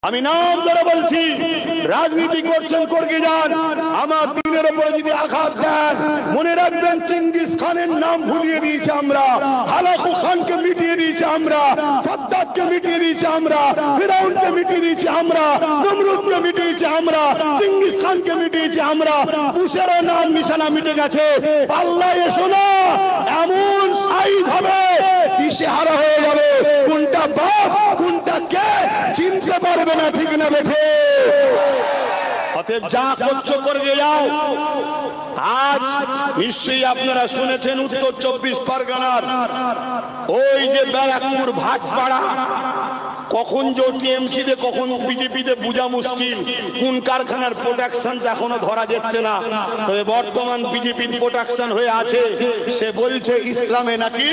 আমি নাম ধরে বলছি, রাজনীতি করছেন করকে যান, আমার দিনের উপরে যদি আঘাত দেন মনে রাখবেন চেঙ্গিস খানের নাম ভুলিয়ে দিয়েছি আমরা, হালাকু খানকে মিটিয়ে দিয়েছি আমরা, সাদ্দাতকে মিটিয়ে দিয়েছি আমরা, ফিরাউনকে মিটিয়ে দিয়েছি আমরা, নমরুদকে মিটিয়েছি আমরা, চেঙ্গিস খানকে মিটিয়েছি আমরা। বুশেরও নাম নিশানা মিটে গেছে। পাল্লায় এসো না, এমন সাইজ হবে দিশেহারা হয়ে যাবে, কোনটা বাপ কোনটা কে চিনতে পারবে না, ঠিক না বেঠে? অতএব যা করছো করবে যাও। আজ নিশ্চয়ই আপনারা শুনেছেন উত্তর 24 পরগনার ওই যে ব্যারাকপুর ভাটপাড়া, কখন যে টিএমসিতে কখন বিজেপিতে বোঝা মুশকিল, কোন কারখানার প্রোডাকশন এখনো ধরা যাচ্ছে না। তবে বর্তমান বিজেপির প্রোডাকশন হয়ে আছে। সে বলছে ইসলামে নাকি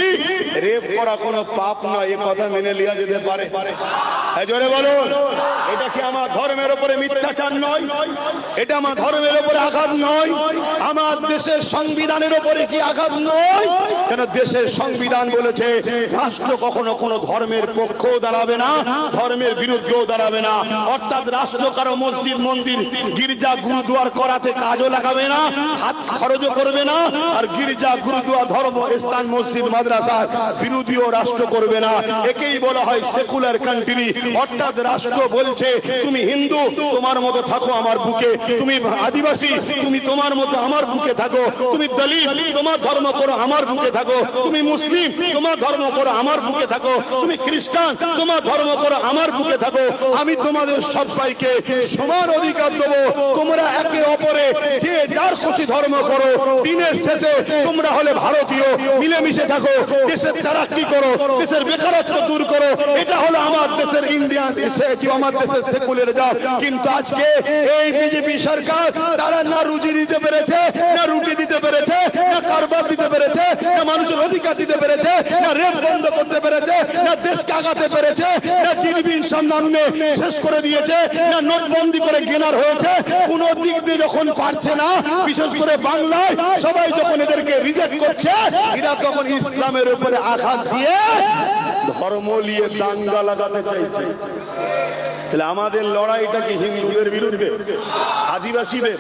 রেপ করা কোনো পাপ নয়, এ কথা মেনে লিয়া যেতে পারে? জোরে বলুন, এটা কি আমার ধর্মের উপরে মিথ্যাচার নয়? এটা আমার ধর্মের উপরে আঘাত নয়? আমার দেশের সংবিধানের উপরে কি আঘাত নয়? কেন দেশের সংবিধান বলেছে রাষ্ট্র কখনো কোনো ধর্মের পক্ষেও দাঁড়াবে না, ধর্মের বিরুদ্ধেও দাঁড়াবে না। অর্থাৎ রাষ্ট্র কারো মসজিদ মন্দির গির্জা গুরুদুয়ার করাতে কাজও লাগাবে না, হাত খরচও করবে না, আর গির্জা গুরুদুয়ার ধর্ম স্থান মসজিদ মাদ্রাসা বিরোধীও রাষ্ট্র করবে না। একেই বলা হয় সেকুলার কান্ট্রি। অর্থাৎ রাষ্ট্র বলছে তুমি হিন্দু তোমার মতো থাকো আমার বুকে, তুমি আদিবাসী তুমি তোমার মতো আমার বুকে থাকো, তুমি দলিত তোমার ধর্ম করো আমার বুকে থাকো, তুমি মুসলিম তোমার ধর্ম করো আমার বুকে থাকো, তুমি খ্রিস্টান তোমার ধর্ম করো আমার বুকে থাকো। আমি তোমাদের সবাইকে সমান অধিকার দেবো। তোমরা একে অপরে যে যার খুশি ধর্ম করো, দিনের শেষে তোমরা হলে ভারতীয়, মিলেমিশে থাকো, দেশের তারাক্কি করো, দেশের বেকারত্ব দূর করো। এটা হলো আমার দেশের ইন্ডিয়ান, আমার দেশের সেকুলারিজম। কিন্তু আজকে এই বিজেপি সরকার তারা না রুজি দিতে পেরেছে, না রুটি দিতে পেরেছে, না কারবার দিতে পেরেছে, না মানুষের অধিকার দিতে পেরেছে, না রেপ বন্ধ করতে পেরেছে, না দেশকে আগাতে পেরেছে, না জিডিপি সামনে শেষ করে দিয়েছে, না নোটবন্দি করে গেনার হয়েছে। কোন দিক দিয়ে যখন পারছে না, বিশেষ করে বাংলায় সবাই যখন এদেরকে রিজেক্ট করছে, এরা তখন ইসলামের উপরে আঘাত দিয়ে ধর্ম নিয়ে দাঙ্গা লাগাতে চাইছে। তাহলে আমাদের লড়াইটা কি হিন্দুদের বিরুদ্ধে, আদিবাসীদের,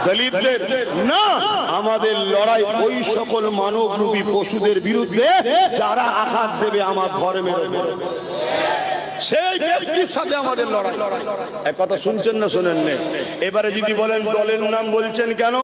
দলিতদের? না, আমাদের লড়াই ওই সকল মানবরূপী পশুদের বিরুদ্ধে যারা আঘাত দেবে আমার ধর্মের উপর, সেই ব্যক্তির সাথে আমাদের লড়াই। এক কথা শুনছেন না শোনেন? এবারে যদি বলেন দলের নাম বলছেন কেন?